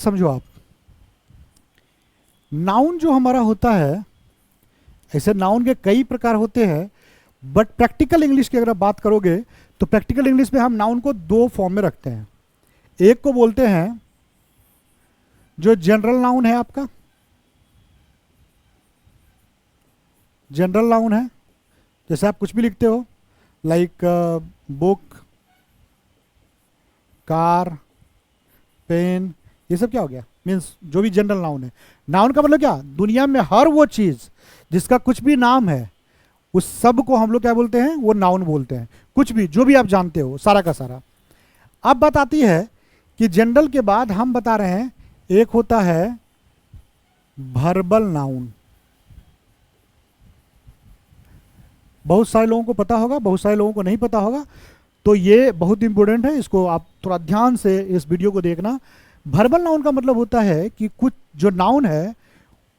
समझो आप, नाउन जो हमारा होता है, ऐसे नाउन के कई प्रकार होते हैं, बट प्रैक्टिकल इंग्लिश की अगर आप बात करोगे तो प्रैक्टिकल इंग्लिश में हम नाउन को दो फॉर्म में रखते हैं। एक को बोलते हैं जो जनरल नाउन है, आपका जनरल नाउन है, जैसे आप कुछ भी लिखते हो, लाइक बुक, कार, पेन, ये सब क्या हो गया, मीन्स जो भी जनरल नाउन है। नाउन का मतलब क्या, दुनिया में हर वो चीज जिसका कुछ भी नाम है उस सब को हम लोग क्या बोलते हैं, वो नाउन बोलते हैं। कुछ भी जो भी आप जानते हो सारा का सारा। अब बात आती है कि जनरल के बाद हम बता रहे हैं एक होता है वर्बल नाउन। बहुत सारे लोगों को पता होगा, बहुत सारे लोगों को नहीं पता होगा, तो ये बहुत इंपॉर्टेंट है, इसको आप थोड़ा ध्यान से इस वीडियो को देखना। वर्बल नाउन का मतलब होता है कि कुछ जो नाउन है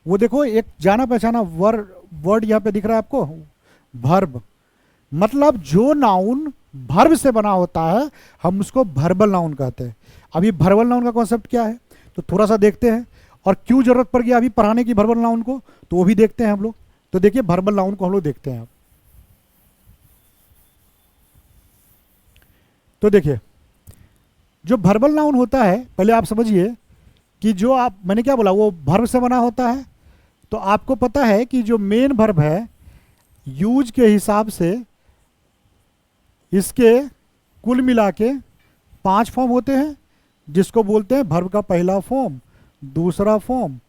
वो देखो, एक जाना पहचाना वर्ड यहाँ पे दिख रहा है आपको, वर्ब, मतलब जो नाउन वर्ब से बना होता है हम उसको वर्बल नाउन कहते हैं। अभी वर्बल नाउन का कॉन्सेप्ट क्या है तो थोड़ा सा देखते हैं, और क्यों जरूरत पड़ गया अभी पढ़ाने की वर्बल नाउन को, तो वो भी देखते हैं हम लोग। तो देखिए वर्बल नाउन को हम लोग देखते हैं। तो देखिए जो वर्बल नाउन होता है, पहले आप समझिए कि जो आप, मैंने क्या बोला, वो वर्ब से बना होता है। तो आपको पता है कि जो मेन वर्ब है, यूज के हिसाब से इसके कुल मिला के 5 फॉर्म होते हैं, जिसको बोलते हैं वर्ब का पहला फॉर्म, दूसरा फॉर्म,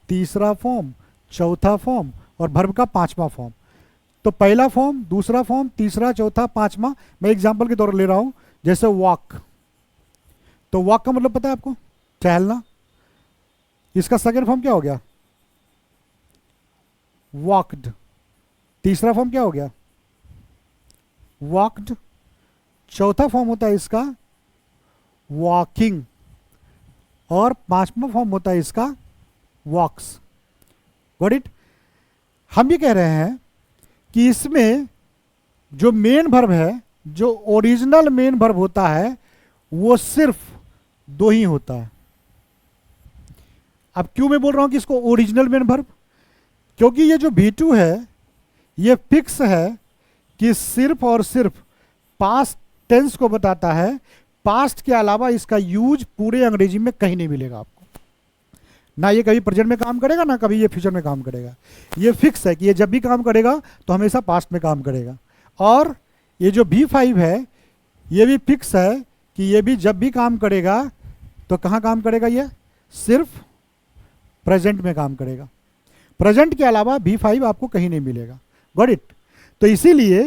तीसरा फॉर्म, चौथा फॉर्म और वर्ब का 5वां फॉर्म। तो पहला फॉर्म, दूसरा फॉर्म, तीसरा, चौथा, 5वां, मैं एग्जाम्पल के तौर पर ले रहा हूं, जैसे वॉक। तो वॉक का मतलब पता है आपको, टहलना। इसका सेकंड फॉर्म क्या हो गया, वॉक्ड। तीसरा फॉर्म क्या हो गया, वॉक्ड। चौथा फॉर्म होता है इसका वॉकिंग, और 5वां फॉर्म होता है इसका वॉक्स। Got it. हम ये कह रहे हैं कि इसमें जो मेन वर्ब है, जो ओरिजिनल मेन वर्ब होता है, वो सिर्फ 2 ही होता है। अब क्यों मैं बोल रहा हूं कि इसको ओरिजिनल मेन वर्ब, क्योंकि ये जो V2 है ये फिक्स है कि सिर्फ और सिर्फ पास्ट टेंस को बताता है। पास्ट के अलावा इसका यूज पूरे अंग्रेजी में कहीं नहीं मिलेगा आपको। ना ये कभी प्रेजेंट में काम करेगा, ना कभी ये फ्यूचर में काम करेगा। ये फिक्स है कि ये जब भी काम करेगा तो हमेशा पास्ट में काम करेगा। और ये जो V5 है ये भी फिक्स है कि ये भी जब भी काम करेगा तो कहाँ काम करेगा, ये सिर्फ प्रेजेंट में काम करेगा। प्रेजेंट के अलावा V5 आपको कहीं नहीं मिलेगा। Got it. तो इसीलिए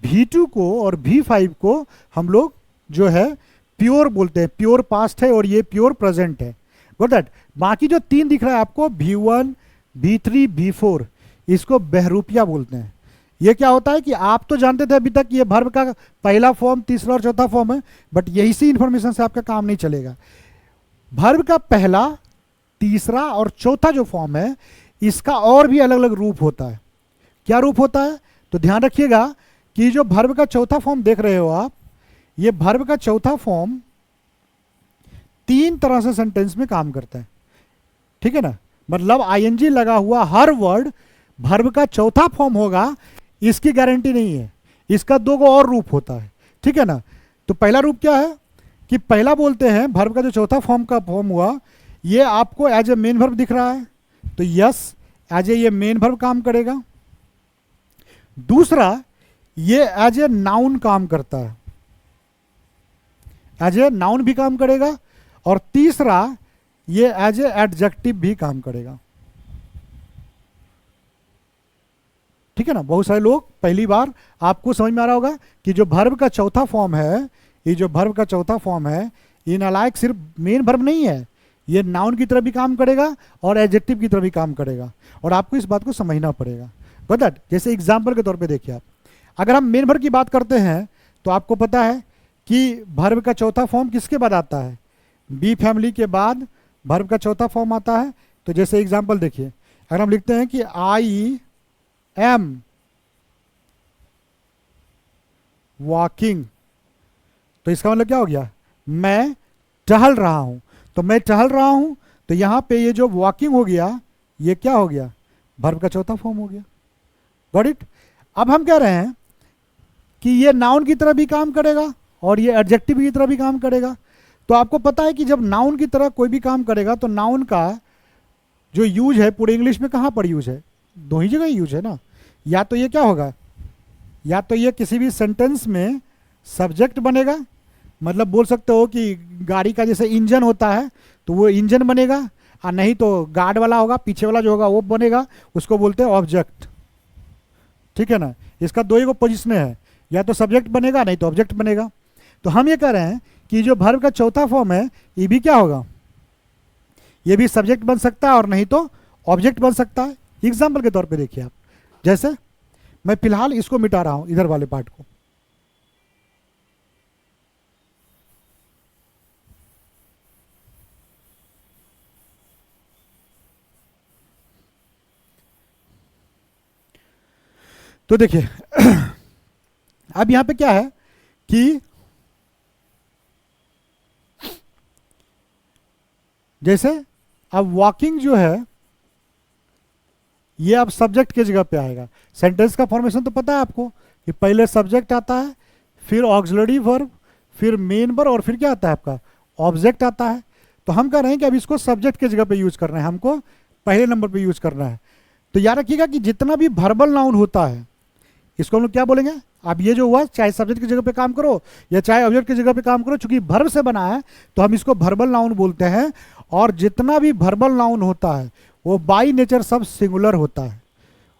V2 को और V5 को हम लोग जो है प्योर बोलते हैं, प्योर पास्ट है और ये प्योर प्रेजेंट है। Got that. बाकी जो 3 दिख रहा है आपको, V1, V3, V4, इसको बहरूपिया बोलते हैं। ये क्या होता है कि आप तो जानते थे अभी तक ये वर्ब का पहला फॉर्म, तीसरा और चौथा फॉर्म है, बट यही सी इंफॉर्मेशन से आपका काम नहीं चलेगा। वर्ब का पहला, तीसरा और चौथा जो फॉर्म है, इसका और भी अलग अलग रूप होता है। क्या रूप होता है, तो ध्यान रखिएगा कि जो वर्ब का चौथा फॉर्म देख रहे हो आप, ये वर्ब का चौथा फॉर्म 3 तरह से सेंटेंस में काम करता है। ठीक है ना, मतलब आईएनजी लगा हुआ हर वर्ड वर्ब का चौथा फॉर्म होगा, इसकी गारंटी नहीं है। इसका 2 को और रूप होता है। ठीक है ना। तो पहला रूप क्या है कि पहला बोलते हैं वर्ब का जो चौथा फॉर्म का फॉर्म हुआ, ये आपको एज ए मेन वर्ब दिख रहा है, तो यस एज ए ये मेन वर्ब काम करेगा। दूसरा, ये एज ए नाउन काम करता है, एज ए नाउन भी काम करेगा। और तीसरा, ये एज ए एडजेक्टिव भी काम करेगा। ठीक है ना। बहुत सारे लोग पहली बार आपको समझ में आ रहा होगा कि जो वर्ब का चौथा फॉर्म है, ये जो वर्ब का चौथा फॉर्म है, ये नालायक सिर्फ मेन वर्ब नहीं है, ये नाउन की तरह भी काम करेगा और एडजेक्टिव की तरह भी काम करेगा। और आपको इस बात को समझना पड़ेगा। Got that. जैसे एग्जाम्पल के तौर पे देखिए आप, अगर हम मेन वर्ब की बात करते हैं तो आपको पता है कि वर्ब का चौथा फॉर्म किसके बाद आता है, बी फैमिली के बाद वर्ब का चौथा फॉर्म आता है। तो जैसे एग्जाम्पल देखिए, अगर हम लिखते हैं कि आई एम वॉकिंग, तो इसका मतलब क्या हो गया, मैं टहल रहा हूं। तो मैं टहल रहा हूं, तो यहाँ पे ये जो वॉकिंग हो गया, ये क्या हो गया, वर्ब का चौथा फॉर्म हो गया। Got it. अब हम कह रहे हैं कि ये नाउन की तरह भी काम करेगा और ये एडजेक्टिव की तरह भी काम करेगा। तो आपको पता है कि जब नाउन की तरह कोई भी काम करेगा तो नाउन का जो यूज है पूरे इंग्लिश में कहाँ पर यूज है, दो ही जगह यूज है ना। या तो ये क्या होगा, या तो ये किसी भी सेंटेंस में सब्जेक्ट बनेगा, मतलब बोल सकते हो कि गाड़ी का जैसे इंजन होता है तो वो इंजन बनेगा, और नहीं तो गार्ड वाला होगा, पीछे वाला जो होगा वो बनेगा, उसको बोलते हैं ऑब्जेक्ट। ठीक है ना। इसका दो ही को पोजिशन है, या तो सब्जेक्ट बनेगा नहीं तो ऑब्जेक्ट बनेगा। तो हम ये कह रहे हैं कि जो वर्ब का चौथा फॉर्म है ये भी क्या होगा, ये भी सब्जेक्ट बन सकता है और नहीं तो ऑब्जेक्ट बन सकता है। एग्जाम्पल के तौर पे देखिए आप, जैसे मैं फिलहाल इसको मिटा रहा हूं, इधर वाले पार्ट को। तो देखिए अब यहां पे क्या है कि जैसे अब वॉकिंग जो है ये अब सब्जेक्ट की जगह पे आएगा। सेंटेंस का फॉर्मेशन तो पता है आपको कि पहले सब्जेक्ट आता है, फिर ऑक्सिलरी वर्ब, फिर मेन वर्ब और फिर क्या आता है आपका ऑब्जेक्ट आता है। तो हम कह रहे हैं कि अब इसको सब्जेक्ट की जगह पे यूज करना है, हमको पहले नंबर पे यूज करना है। तो याद रखिएगा कि जितना भी वर्बल नाउन होता है इसको हम लोग क्या बोलेंगे। अब ये जो हुआ चाहे सब्जेक्ट की जगह पे काम करो या चाहे ऑब्जेक्ट की जगह पे काम करो, चूंकि वर्ब से बना है तो हम इसको वर्बल नाउन बोलते हैं। और जितना भी वर्बल नाउन होता है वो बाई नेचर सब सिंगुलर होता है,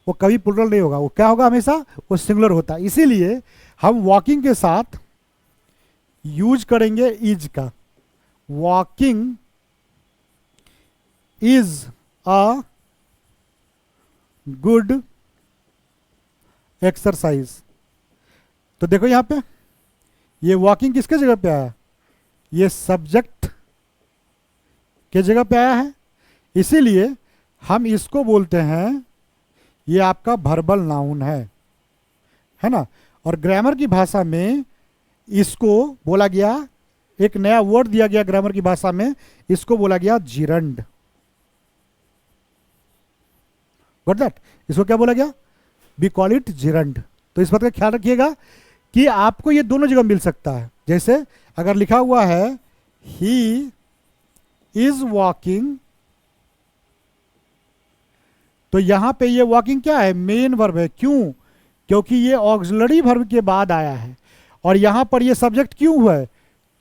वो कभी प्लूरल नहीं होगा, वो क्या होगा हमेशा, वो सिंगुलर होता है। इसीलिए हम वॉकिंग के साथ यूज करेंगे इज का। Walking is a good exercise. तो देखो यहां पे ये वॉकिंग किसके जगह पे आया, ये सब्जेक्ट के जगह पे आया है, इसीलिए हम इसको बोलते हैं ये आपका वर्बल नाउन है ना। और ग्रामर की भाषा में इसको बोला गया, एक नया वर्ड दिया गया ग्रामर की भाषा में, इसको बोला गया जिरंड। Got that. इसको क्या बोला गया, वी कॉल इट जिरंड। तो इस बात का ख्याल रखिएगा कि आपको ये दोनों जगह मिल सकता है। जैसे अगर लिखा हुआ है ही इज वॉकिंग, तो यहां पे ये वॉकिंग क्या है, मेन वर्ब है। क्यों, क्योंकि ये ऑक्सिलरी वर्ब के बाद आया है। और यहां पर ये सब्जेक्ट क्यों हुआ है,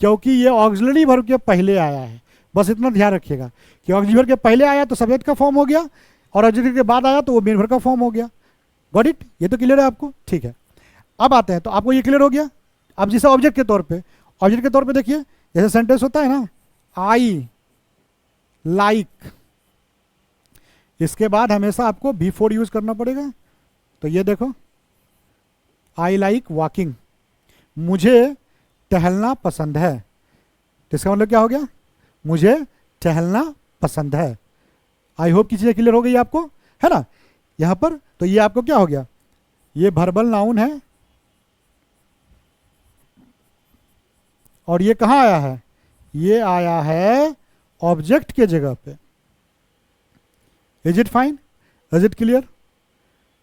क्योंकि ये ऑक्सिलरी वर्ब के पहले आया है। बस इतना ध्यान रखिएगा कि ऑक्सिलरी वर्ब के पहले आया तो सब्जेक्ट का फॉर्म हो गया, और ऑक्सिलरी के बाद आया तो वो मेन वर्ब का फॉर्म हो गया। Got it. ये तो क्लियर है आपको, ठीक है। अब आते हैं, तो आपको ये क्लियर हो गया। अब जैसे ऑब्जेक्ट के तौर पे, ऑब्जेक्ट के तौर पे देखिए जैसे सेंटेंस होता है ना, आई लाइक, इसके बाद हमेशा आपको बिफोर यूज करना पड़ेगा। तो ये देखो आई लाइक वॉकिंग, मुझे टहलना पसंद है। तो इसका मतलब क्या हो गया, मुझे टहलना पसंद है। आई होप की चीजें क्लियर हो गई आपको, है ना यहां पर। तो ये आपको क्या हो गया, ये वर्बल नाउन है और ये कहां आया है, ये आया है ऑब्जेक्ट के जगह पे। Is it fine, is it clear,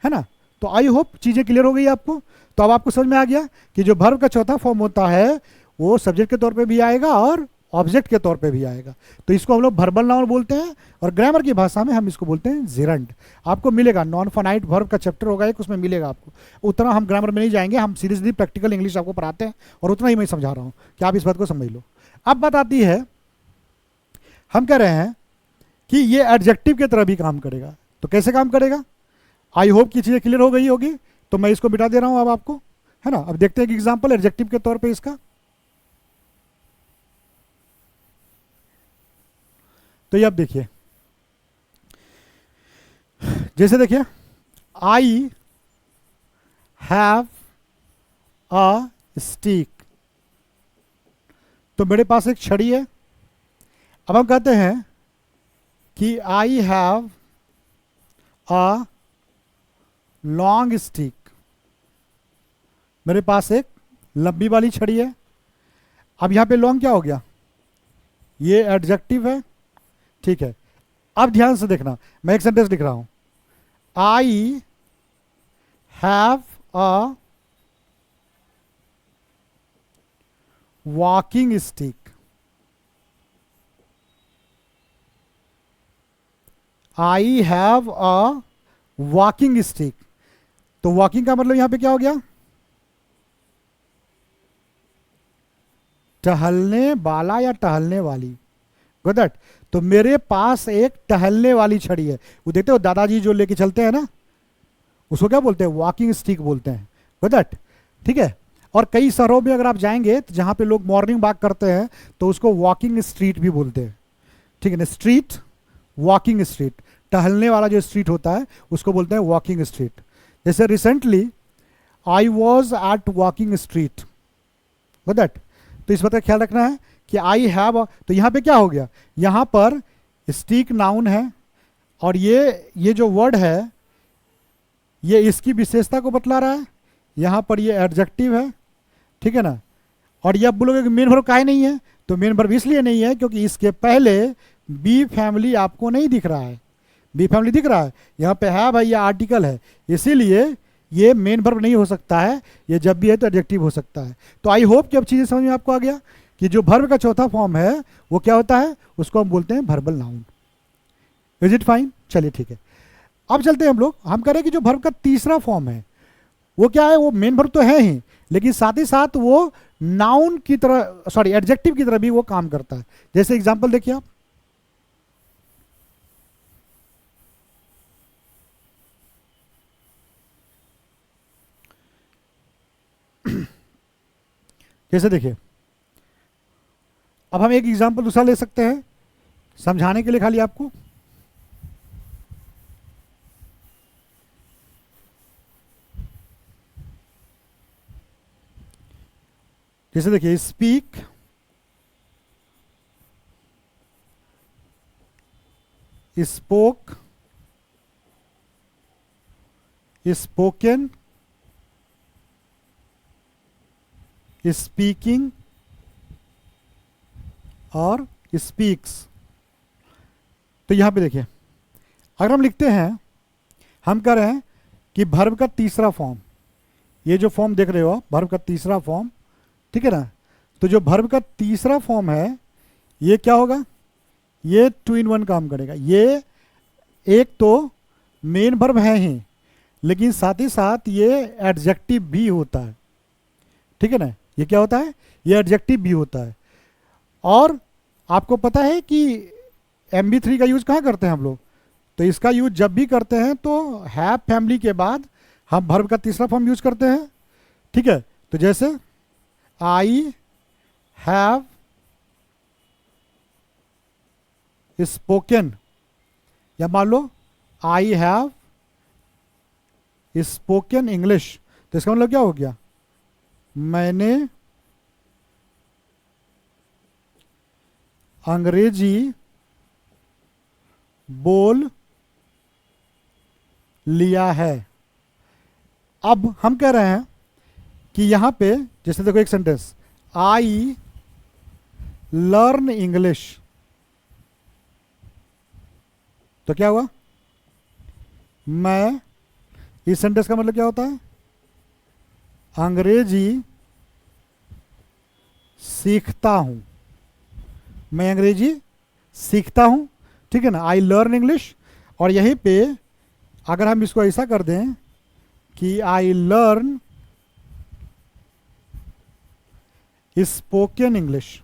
है ना। तो आई होप चीजें क्लियर हो गई आपको। तो अब आपको समझ में आ गया कि जो वर्ब का चौथा फॉर्म होता है वो सब्जेक्ट के तौर पे भी आएगा और ऑब्जेक्ट के तौर पे भी आएगा। तो इसको हम लोग वर्बल नाउन बोलते हैं और ग्रामर की भाषा में हम इसको बोलते हैं जिरंड। आपको मिलेगा नॉन फाइनाइट वर्ब का चैप्टर होगा एक, उसमें मिलेगा आपको। उतना हम ग्रामर में नहीं जाएंगे, हम सीरियसली प्रैक्टिकल इंग्लिश आपको पढ़ाते हैं और उतना ही मैं समझा रहा हूँ कि आप इस बात को समझ लो। अब बात आती है, हम कह रहे हैं कि ये एडजेक्टिव की तरह भी काम करेगा। तो कैसे काम करेगा, आई होप की चीज़ें क्लियर हो गई होगी। तो मैं इसको मिटा दे रहा हूँ अब आपको, है ना। अब देखते हैं कि एग्जाम्पल एडजेक्टिव के तौर पे इसका। तो ये अब देखिए, जैसे देखिए आई हैव अ स्टिक, तो मेरे पास एक छड़ी है। अब हम कहते हैं कि I have a long stick, मेरे पास एक लंबी वाली छड़ी है। अब यहां पे लॉन्ग क्या हो गया, ये एडजेक्टिव है, ठीक है, अब ध्यान से देखना, मैं एक सेंटेंस लिख रहा हूं, I have a walking stick. I have a walking stick. तो वॉकिंग का मतलब यहां पे क्या हो गया? टहलने वाला या टहलने वाली। Got that? तो मेरे पास एक टहलने वाली छड़ी है। वो देखते हो दादाजी जो लेके चलते हैं ना, उसको क्या बोलते हैं? वॉकिंग स्टिक बोलते हैं। Got that? ठीक है। और कई शहरों में अगर आप जाएंगे तो जहां पे लोग मॉर्निंग वॉक करते हैं तो उसको वॉकिंग स्ट्रीट भी बोलते हैं। ठीक है ना? स्ट्रीट, वॉकिंग स्ट्रीट, टहलने वाला जो स्ट्रीट होता है उसको बोलते हैं वॉकिंग स्ट्रीट। जैसे recently I was at walking street. Got that? तो इस बात का ख्याल रखना है कि आई हैव, तो यहाँ पे क्या हो गया? यहाँ पर स्टिक नाउन है और ये जो वर्ड है ये इसकी विशेषता को बतला रहा है। यहाँ पर ये एडजेक्टिव है। ठीक है ना? और ये आप बोलोगे कि मेन वर्ब काहे नहीं है? तो मेन वर्ब इसलिए नहीं है क्योंकि इसके पहले बी फैमिली आपको नहीं दिख रहा है। बी फैमिली दिख रहा है, यहाँ पे है या आर्टिकल है, इसीलिए ये मेन वर्ब नहीं हो सकता है। ये जब भी है तो एडजेक्टिव हो सकता है। तो आई होप कि अब चीज़ें समझ में आपको आ गया कि जो वर्ब का चौथा फॉर्म है वो क्या होता है, उसको हम बोलते हैं verbal noun. Is it fine? चलिए ठीक है, अब चलते हैं हम लोग। हम कह रहे हैं कि जो वर्ब का तीसरा फॉर्म है वो क्या है? वो मेन वर्ब तो है ही, लेकिन साथ ही साथ वो नाउन की तरह, सॉरी एडजेक्टिव की तरह भी वो काम करता है। जैसे एग्जांपल देखिए आप, जैसे देखिए, अब हम एक एग्जांपल दूसरा ले सकते हैं समझाने के लिए खाली आपको। जैसे देखिए, स्पीक, स्पोक, स्पोकन, स्पीकिंग और स्पीक्स। तो यहां पे देखिए, अगर हम लिखते हैं, हम कह रहे हैं कि वर्ब का तीसरा फॉर्म, ये जो फॉर्म देख रहे हो आप, वर्ब का तीसरा फॉर्म, ठीक है ना? तो जो वर्ब का तीसरा फॉर्म है ये क्या होगा? ये 2 in 1 काम करेगा। ये एक तो मेन वर्ब है ही, लेकिन साथ ही साथ ये एडजेक्टिव भी होता है। ठीक है ना? ये क्या होता है? ये एडजेक्टिव भी होता है। और आपको पता है कि MB3 का यूज कहाँ करते हैं हम लोग? तो इसका यूज जब भी करते हैं तो हैव फैमिली के बाद हम वर्ब का तीसरा फॉर्म यूज करते हैं। ठीक है? तो जैसे आई हैव स्पोकन, या मान लो आई हैव स्पोकन इंग्लिश, तो इसका मतलब क्या हो गया? मैंने अंग्रेजी बोल लिया है। अब हम कह रहे हैं कि यहां पे जैसे देखो एक सेंटेंस, आई लर्न इंग्लिश, तो क्या हुआ? मैं, इस सेंटेंस का मतलब क्या होता है? अंग्रेजी सीखता हूं, मैं अंग्रेजी सीखता हूं। ठीक है ना? I learn English. और यहीं पे अगर हम इसको ऐसा कर दें कि आई लर्न स्पोकन इंग्लिश,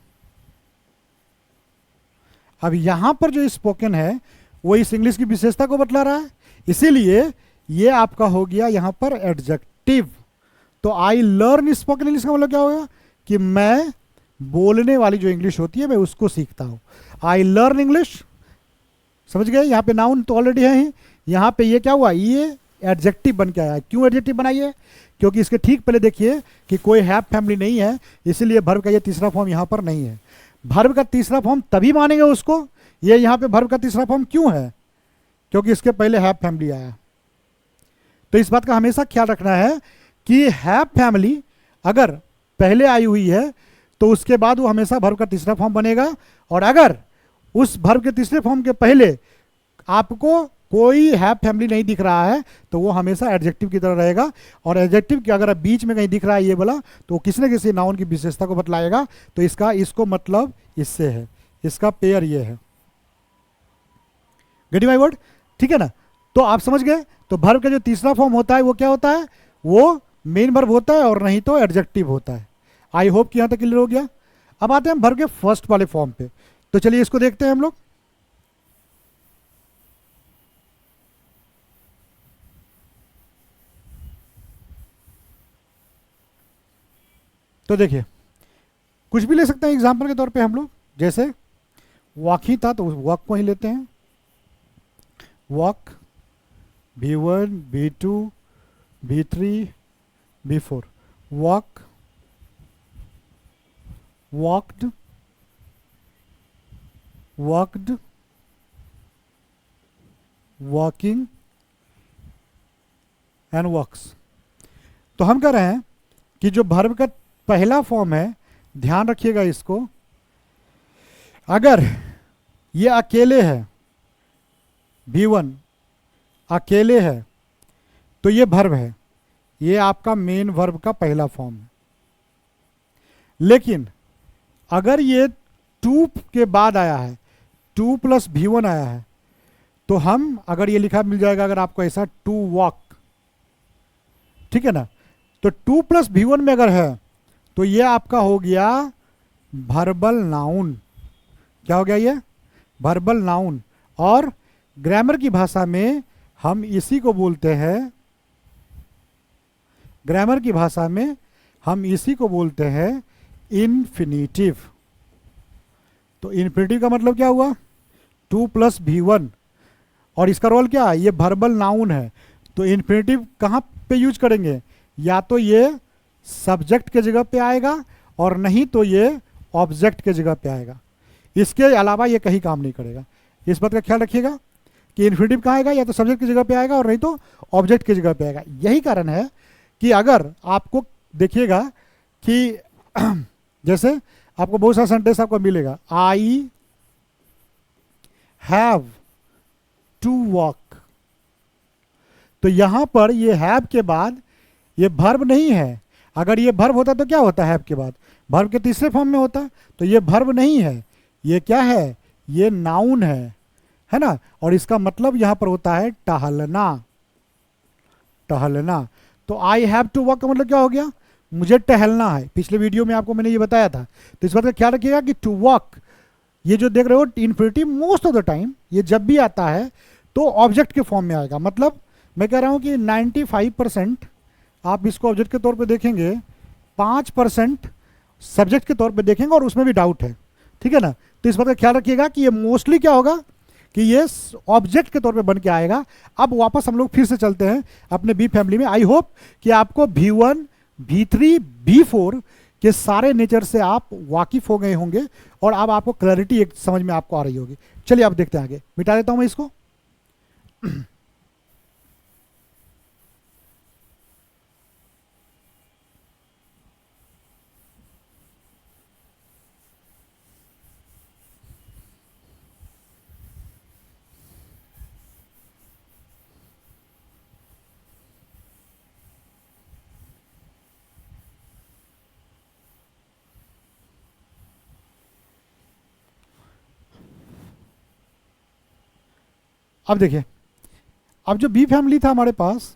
अब यहां पर जो स्पोकन है वो इस इंग्लिश की विशेषता को बतला रहा है, इसीलिए ये आपका हो गया यहां पर एडजेक्टिव। तो आई लर्न स्पोकन इंग्लिश का मतलब क्या होगा? कि मैं बोलने वाली जो इंग्लिश होती है मैं उसको सीखता हूं। आई लर्न इंग्लिश, समझ गए? यहाँ पे नाउन तो ऑलरेडी है ही, यहाँ पे ये क्या हुआ? ये एडजेक्टिव बन के आया। क्यों एडजेक्टिव बनाइए? क्योंकि इसके ठीक पहले देखिए कि कोई हैव फैमिली नहीं है, इसीलिए वर्ब का ये तीसरा फॉर्म यहाँ पर नहीं है। वर्ब का तीसरा फॉर्म तभी मानेंगे उसको, ये यहाँ पे वर्ब का तीसरा फॉर्म क्यों है? क्योंकि इसके पहले हैव फैमिली आया। तो इस बात का हमेशा ख्याल रखना है कि हैव फैमिली अगर पहले आई हुई है तो उसके बाद वो हमेशा वर्ब का तीसरा फॉर्म बनेगा, और अगर उस वर्ब के तीसरे फॉर्म के पहले आपको कोई हैव फैमिली नहीं दिख रहा है तो वो हमेशा एडजेक्टिव की तरह रहेगा। और एडजेक्टिव के अगर बीच में कहीं दिख रहा है ये बोला तो किसी न किसी नाउन की विशेषता को बतलाएगा। तो इसको मतलब इससे है, इसका पेयर ये है। गेट माय वर्ड, ठीक है ना। तो आप समझ गए। तो वर्ब का जो तीसरा फॉर्म होता है वो क्या होता है, वो मेन वर्ब होता है और नहीं तो एडजेक्टिव होता है। आई होप कि यहां तक क्लियर हो गया। अब आते हैं हम वर्ब के फर्स्ट वाले फॉर्म पे। तो चलिए इसको देखते हैं हम लोग। तो देखिए कुछ भी ले सकते हैं एग्जाम्पल के तौर पे हम लोग, जैसे वॉक ही था तो वॉक को ही लेते हैं। Walk, V1, V2, V3, V4। Walk, walked, walked, walking and walks. तो हम कह रहे हैं कि जो वर्ब का पहला फॉर्म है, ध्यान रखिएगा इसको, अगर ये अकेले है, V1 अकेले है तो ये वर्ब है, ये आपका मेन वर्ब का पहला फॉर्म है। लेकिन अगर ये टू के बाद आया है, 2 + V1 आया है, तो हम अगर ये लिखा मिल जाएगा अगर आपको ऐसा, टू वॉक, ठीक है ना। तो 2 + V1 में अगर है तो ये आपका हो गया वर्बल नाउन। क्या हो गया ये, वर्बल नाउन। और ग्रामर की भाषा में हम इसी को बोलते हैं, ग्रामर की भाषा में हम इसी को बोलते हैं इन्फिनिटिव। तो इन्फिनिटिव का मतलब क्या हुआ, 2 + V1। और इसका रोल क्या है, ये वर्बल नाउन है। तो इन्फिनिटिव कहाँ पे यूज करेंगे, या तो ये सब्जेक्ट के जगह पे आएगा और नहीं तो ये ऑब्जेक्ट के जगह पे आएगा। इसके अलावा ये कहीं काम नहीं करेगा। इस बात का ख्याल रखिएगा कि इन्फिनिटिव कहाँ आएगा, या तो सब्जेक्ट की जगह पे आएगा और नहीं तो ऑब्जेक्ट की जगह पे आएगा। यही कारण है कि अगर आपको देखिएगा कि जैसे आपको बहुत सारा सेंटेंस आपको मिलेगा, आई हैव टू वॉक। तो यहां पर ये हैव के बाद ये वर्ब नहीं है। अगर ये वर्ब होता तो क्या होता है, हैव के बाद वर्ब के तीसरे फॉर्म में होता। तो ये वर्ब नहीं है, ये क्या है, ये नाउन है ना। और इसका मतलब यहां पर होता है टहलना, टहलना। तो आई हैव टू वॉक का मतलब क्या हो गया, मुझे टहलना है। पिछले वीडियो में आपको मैंने ये बताया था। तो इस बात का ख्याल रखिएगा कि टू वॉक, ये जो देख रहे हो infinitive, most of the time ये जब भी आता है तो ऑब्जेक्ट के फॉर्म में आएगा। मतलब मैं कह रहा हूं कि 95% आप इसको ऑब्जेक्ट के तौर पे देखेंगे, 5% सब्जेक्ट के तौर पे देखेंगे और उसमें भी डाउट है, ठीक है ना। तो इस बात का ख्याल रखिएगा कि ये मोस्टली क्या होगा कि ये ऑब्जेक्ट के तौर पे बन के आएगा। अब वापस हम लोग फिर से चलते हैं अपने बी फैमिली में। आई होप कि आपको V1, V3, V4 के सारे नेचर से आप वाकिफ हो गए होंगे और अब आपको क्लैरिटी एक समझ में आपको आ रही होगी। चलिए अब देखते हैं आगे। मिटा देता हूं मैं इसको। अब देखिए, अब जो बी फैमिली था हमारे पास,